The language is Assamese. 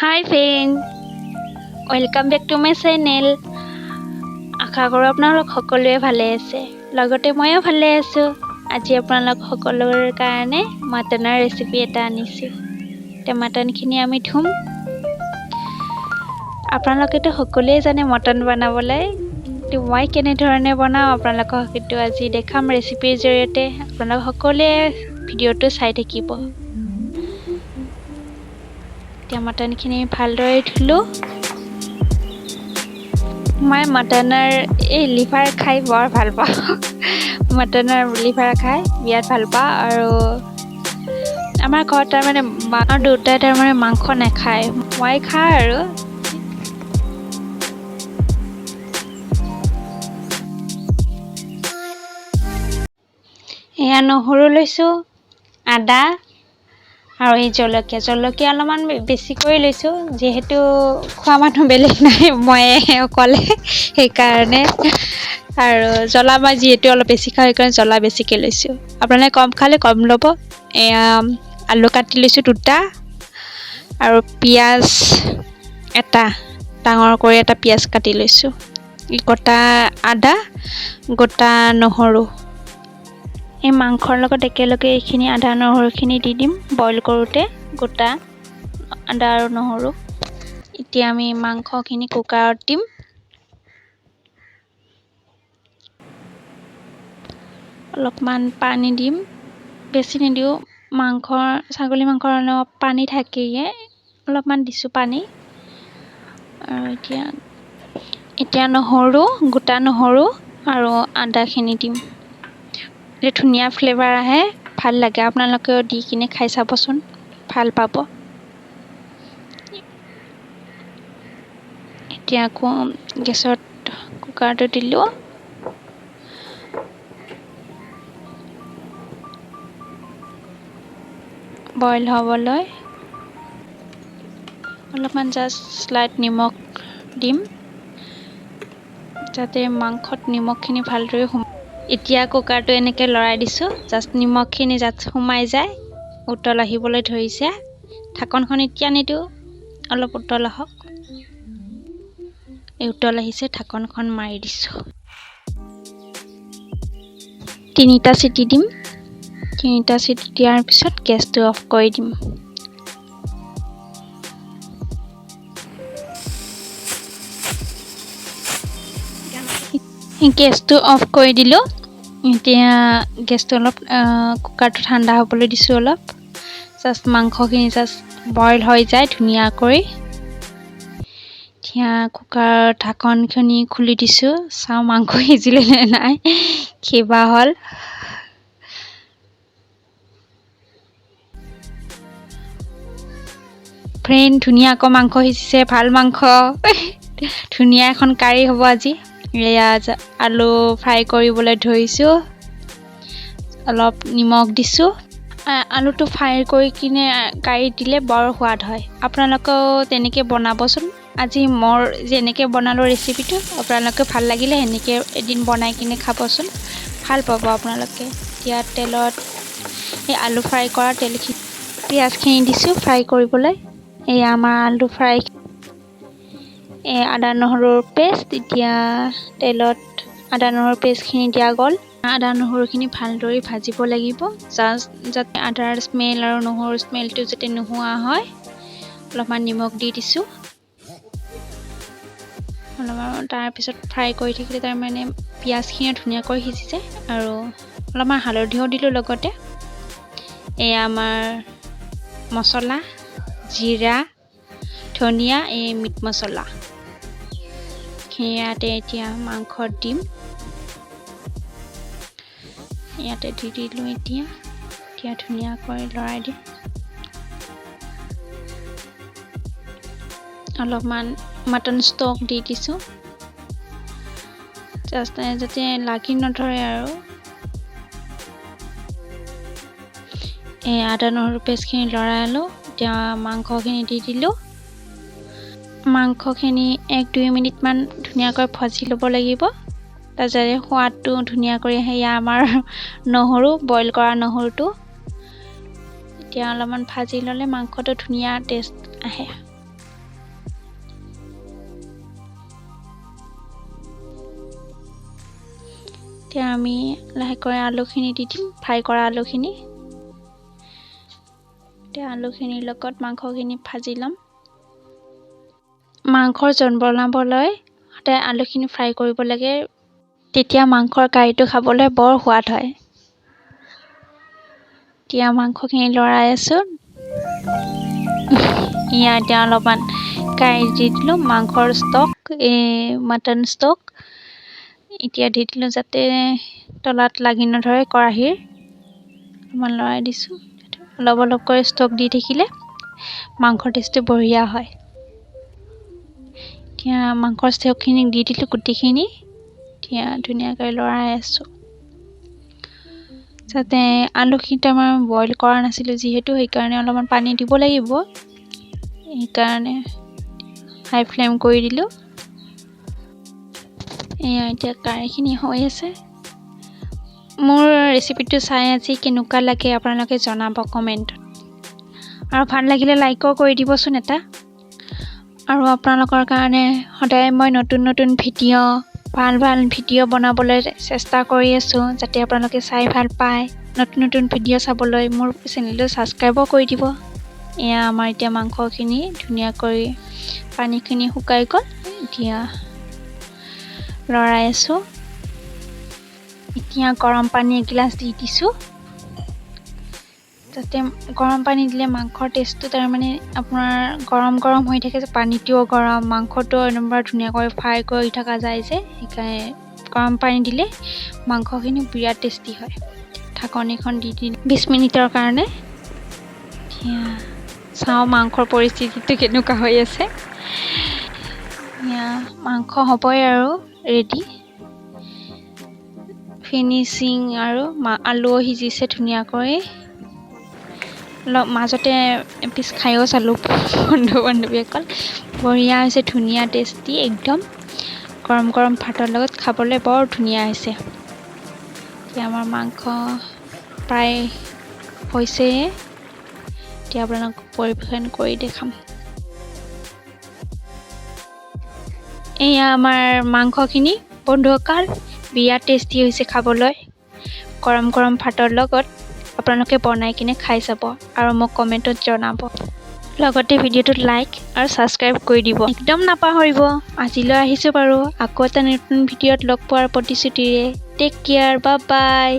Hi friend, welcome back to my channel. আশা কৰোঁ আপোনালোক সকলোৱে ভালে আছে। লগতে ময়ো ভালে আছোঁ। আজি আপোনালোক সকলোৰ কাৰণে মাটনৰ ৰেচিপি এটা আনিছোঁ। তে মাটনখিনি আমি ধুম। আপোনালোকেতো সকলোৱে জানে মটন বনাবলৈ। তো মই কেনেধৰণে বনাওঁ আপোনালোকক সেইটো আজি দেখাম ৰেচিপিৰ জৰিয়তে। আপোনালোক সকলোৱে ভিডিঅ'টো চাই থাকিব। এতিয়া মটনখিনি ভালদৰে ধুলোঁ। মই মটনৰ এই লিভাৰ খাই বৰ ভাল পাওঁ। মটনৰ লিভাৰ খাই বিৰাট ভাল পাওঁ আৰু আমাৰ ঘৰত তাৰমানে মাৰ দেউতাই তাৰমানে মাংস নাখায়, মই খাওঁ আৰু। এয়া নহৰু লৈছোঁ, আদা আৰু এই জলকীয়া অলপমান বেছি কৰি লৈছোঁ, যিহেতু খোৱা মানুহ বেলেগ নাই, ময়ে অকলে সেইকাৰণে। আৰু জ্বলা মই যিহেতু অলপ বেছি খাওঁ সেইকাৰণে জ্বলা বেছিকৈ লৈছোঁ। আপোনালোকে কম খালে কম ল'ব। এয়া আলু কাটি লৈছোঁ 2টা আৰু পিঁয়াজ এটা ডাঙৰ কৰি এটা পিঁয়াজ কাটি লৈছোঁ। গোটা আদা, গোটা নহৰু। এই মাংসৰ লগত একেলগে এইখিনি আদা নহৰুখিনি দি দিম বইল কৰোঁতে, গোটা আদা আৰু নহৰু। এতিয়া আমি মাংসখিনি কুকাৰত দিম। অলপমান পানী দিম, বেছি নিদিওঁ। ছাগলী মাংসৰ অলপ পানী থাকেয়ে, অলপমান দিছোঁ পানী। আৰু এতিয়া নহৰু, গোটা নহৰু আৰু আদাখিনি দিম। ধুনীয়া ফ্লেভাৰ আহে, ভাল লাগে। আপোনালোকেও দি কিনে খাই চাবচোন, ভাল পাব। এতিয়া আকৌ গেছত কুকাৰটো দিলোঁ। বইল হ'বলৈ অলপমান জাষ্ট স্লাইট নিমখ দিম, যাতে মাংসত নিমখখিনি ভালদৰে এতিয়া কুকাৰটো এনেকৈ লৰাই দিছোঁ, জাষ্ট নিমখখিনি যাতে সোমাই যায়। উতল আহিবলৈ ধৰিছে। ঢাকনখন এতিয়া নিদিওঁ, অলপ উতল আহক। এই উতল আহিছে, ঢাকনখন মাৰি দিছোঁ। 3টা চিটি দিম। 3টা চিটি দিয়াৰ পিছত গেছটো অফ কৰি দিম। গেছটো অফ কৰি দিলোঁ। এতিয়া গেছটো অলপ কুকাৰটো ঠাণ্ডা হ'বলৈ দিছোঁ অলপ। জাষ্ট মাংসখিনি জাষ্ট বইল হৈ যায় ধুনীয়াকৈ। এতিয়া কুকাৰৰ ঢাকনখিনি খুলি দিছোঁ, চাওঁ মাংস সিজিলে নে নাই। কিবা হ'ল। ফ্ৰেণ্ড, ধুনীয়াকৈ মাংস সিজিছে, ভাল মাংস। ধুনীয়া এখন কাৰী হ'ব আজি। এয়া আলু ফ্ৰাই কৰিবলৈ ধৰিছোঁ, অলপ নিমখ দিছোঁ। আলুটো ফ্ৰাই কৰি কিনে কাৰীত দিলে বৰ সোৱাদ হয়। আপোনালোকেও তেনেকৈ বনাবচোন। আজি মোৰ যেনেকৈ বনালোঁ ৰেচিপিটো, আপোনালোকে ভাল লাগিলে সেনেকৈ এদিন বনাই কিনে খাবচোন, ভাল পাব আপোনালোকে। এতিয়া তেলত এই আলু ফ্ৰাই কৰা তেলখিনি, পিঁয়াজখিনি দিছোঁ ফ্ৰাই কৰিবলৈ। এয়া আমাৰ আলু ফ্ৰাই, আদা নহৰুৰ পেষ্ট। এতিয়া তেলত আদা নহৰুৰ পেষ্টখিনি দিয়া গ'ল। আদা নহৰুখিনি ভালদৰে ভাজিব লাগিব, যাতে আদাৰ স্মেল আৰু নহৰুৰ স্মেলটো যাতে নোহোৱা হয়। অলপমান নিমখ দি দিছোঁ। অলপমান তাৰপিছত ফ্ৰাই কৰি থাকিলে তাৰমানে পিঁয়াজখিনি ধুনীয়াকৈ সিজিছে। আৰু অলপমান হালধিও দিলোঁ লগতে। এয়া আমাৰ মছলা, জিৰা, ধনিয়া, এই মিট মছলা ইয়াতে এতিয়া মাংসত দিম। ইয়াতে দি দিলোঁ। এতিয়া ধুনীয়াকৈ লৰাই দিম। অলপমান মাটন ষ্টক দি দিছোঁ, জাষ্ট যাতে লাগি নধৰে আৰু। এই আদা নহৰু পেষ্টখিনি লৰালোঁ। এতিয়া মাংসখিনি দি দিলোঁ। মাংসখিনি 1-2 মিনিটমান ধুনীয়াকৈ ভাজি ল'ব লাগিব, তাৰপিছতে সোৱাদটো ধুনীয়া কৰি আহে। এয়া আমাৰ নহৰু, বইল কৰা নহৰুটো। এতিয়া অলপমান ভাজি ল'লে মাংসটো ধুনীয়া টেষ্ট আহে। এতিয়া আমি লাহেকৈ আলুখিনি দি দিম, ফ্ৰাই কৰা আলুখিনি। এতিয়া আলুখিনিৰ লগত মাংসখিনি ভাজি ল'ম। মাংসৰ জোল বনাবলৈ সদায় আলুখিনি ফ্ৰাই কৰিব লাগে, তেতিয়া মাংসৰ কাৰীটো খাবলৈ বৰ সোৱাদ হয়। এতিয়া মাংসখিনি লৰাই আছোঁ। এতিয়া অলপমান কাৰী দি দিলোঁ, মাংসৰ ষ্টক, মাটন ষ্টক। এতিয়া দি দিলোঁ যাতে তলাত লাগি নধৰে কেৰাহীৰ। অলপমান লৰাই দিছোঁ। অলপ অলপকৈ ষ্টক দি থাকিলে মাংসৰ টেষ্টটো বঢ়িয়া হয়। এতিয়া মাংসৰ ষ্টকখিনি দি দিলোঁ গোটেইখিনি। এতিয়া ধুনীয়াকৈ লৰাই আছোঁ যাতে আলুখিনি মই বইল কৰা নাছিলোঁ যিহেতু, সেইকাৰণে অলপমান পানী দিব লাগিব। সেইকাৰণে হাই ফ্লেম কৰি দিলোঁ। এতিয়া কাৰীখিনি হৈ আছে। মোৰ ৰেচিপিটো চাই আজি কেনেকুৱা লাগে আপোনালোকে জনাব কমেণ্টত, আৰু ভাল লাগিলে লাইকো কৰি দিবচোন এটা। আৰু আপোনালোকৰ কাৰণে সদায় মই নতুন নতুন ভিডিঅ', ভাল ভাল ভিডিঅ' বনাবলৈ চেষ্টা কৰি আছোঁ, যাতে আপোনালোকে চাই ভাল পায়। নতুন নতুন ভিডিঅ' চাবলৈ মোৰ চেনেলটো ছাবস্ক্ৰাইবো কৰি দিব। আমাৰ এতিয়া মাংসখিনি ধুনীয়াকৈ পানীখিনি শুকাই গ'ল। এতিয়া লৰাই আছোঁ। এতিয়া গৰম পানী এগিলাচ দি দিছোঁ, যাতে গৰম পানী দিলে মাংসৰ টেষ্টটো তাৰমানে আপোনাৰ গৰম গৰম হৈ থাকে যে, পানীটোও গৰম, মাংসটো একদম ধুনীয়াকৈ ফ্ৰাই কৰি থকা যায় যে, সেইকাৰণে গৰম পানী দিলে মাংসখিনি বিৰাট টেষ্টি হয়। ঢাকনিখন দি 20 মিনিটৰ কাৰণে। এতিয়া চাওঁ মাংসৰ পৰিস্থিতিটো কেনেকুৱা হৈ আছে। মাংস হ'বই আৰু ৰেডি ফিনিচিং, আৰু আলুও সিজিছে ধুনীয়াকৈ। মাজতে এপিচ খায়ো চালোঁ বন্ধু-বান্ধৱীসকল, বঢ়িয়া হৈছে, ধুনীয়া টেষ্টি একদম। গৰম গৰম ভাতৰ লগত খাবলৈ বৰ ধুনীয়া হৈছে। এতিয়া আমাৰ মাংস প্ৰায় হৈছে, এতিয়া আপোনালোকক পৰিৱেশন কৰি দেখাম। এয়া আমাৰ মাংসখিনি বন্ধুসকল, বিৰাট টেষ্টি হৈছে খাবলৈ। গৰম গৰম ভাতৰ লগত আপোনালোকে বনাই কিনে খাই চাব আৰু মোক কমেণ্টত জনাব। লগতে ভিডিঅ'টোত লাইক আৰু ছাবস্ক্ৰাইব কৰি দিব, একদম নাপাহৰিব। আজিলৈ আহিছোঁ বাৰু, আকৌ এটা নতুন ভিডিঅ'ত লগ পোৱাৰ প্ৰতিশ্ৰুতিৰে। টেক কেয়াৰ, বাই বাই।